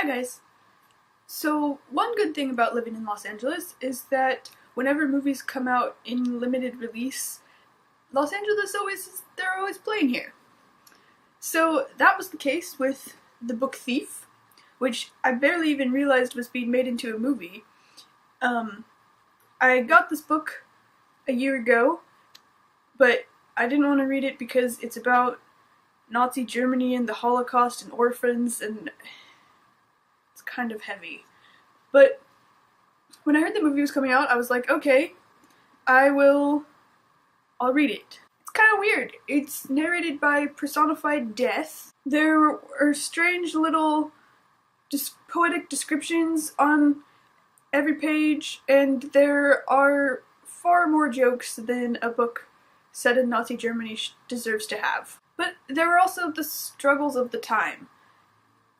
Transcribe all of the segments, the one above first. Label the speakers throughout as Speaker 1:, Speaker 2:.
Speaker 1: Hi guys! So one good thing about living in Los Angeles is that whenever movies come out in limited release, Los Angeles they're always playing here. So that was the case with the book Thief, which I barely even realized was being made into a movie. I got this book a year ago, but I didn't want to read it because it's about Nazi Germany and the Holocaust and orphans, and it's kind of heavy. But when I heard the movie was coming out, I was like, okay, I'll read it. It's kind of weird. It's narrated by personified death. There are strange little poetic descriptions on every page, and there are far more jokes than a book set in Nazi Germany deserves to have. But there are also the struggles of the time.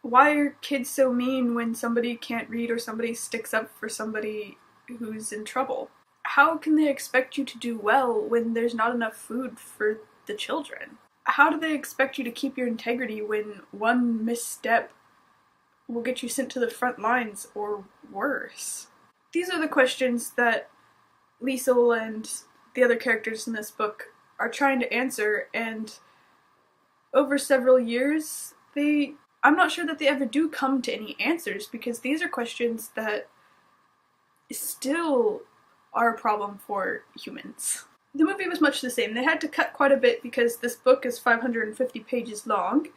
Speaker 1: Why are kids so mean when somebody can't read or somebody sticks up for somebody who's in trouble? How can they expect you to do well when there's not enough food for the children? How do they expect you to keep your integrity when one misstep will get you sent to the front lines or worse? These are the questions that Liesel and the other characters in this book are trying to answer, and over several years, I'm not sure that they ever do come to any answers, because these are questions that still are a problem for humans. The movie was much the same. They had to cut quite a bit because this book is 550 pages long,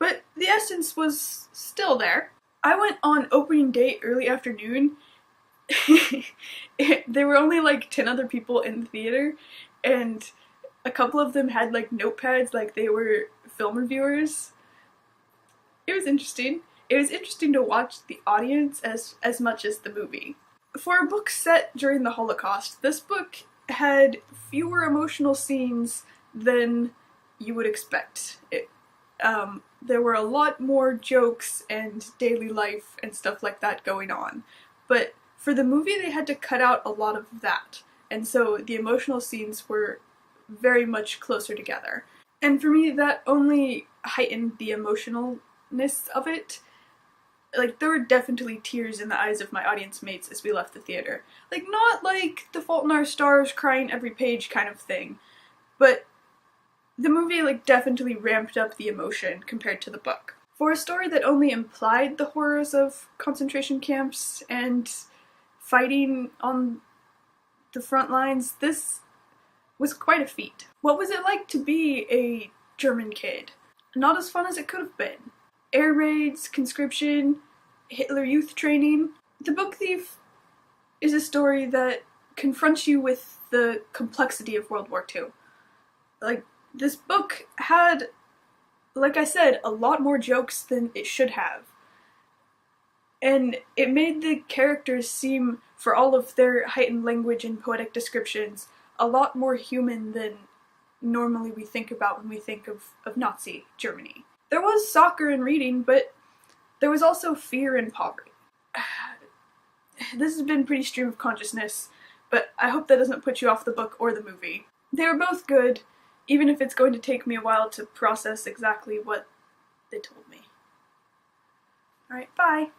Speaker 1: but the essence was still there. I went on opening day early afternoon. There were only like 10 other people in the theater, and a couple of them had like notepads like they were film reviewers. It was interesting. It was interesting to watch the audience as much as the movie. For a book set during the Holocaust, this book had fewer emotional scenes than you would expect. There were a lot more jokes and daily life and stuff like that going on. But for the movie, they had to cut out a lot of that. And so the emotional scenes were very much closer together. And for me, that only heightened the emotionalness of it. Like, there were definitely tears in the eyes of my audience mates as we left the theater. Like, not like The Fault in Our Stars crying every page kind of thing, but the movie like definitely ramped up the emotion compared to the book. For a story that only implied the horrors of concentration camps and fighting on the front lines, this was quite a feat. What was it like to be a German kid? Not as fun as it could have been. Air raids, conscription, Hitler Youth training. The Book Thief is a story that confronts you with the complexity of World War II. Like, this book had, like I said, a lot more jokes than it should have. And it made the characters seem, for all of their heightened language and poetic descriptions, a lot more human than normally we think about when we think of Nazi Germany. There was soccer and reading, but there was also fear and poverty. This has been pretty stream of consciousness, but I hope that doesn't put you off the book or the movie. They were both good, even if it's going to take me a while to process exactly what they told me. Alright, bye!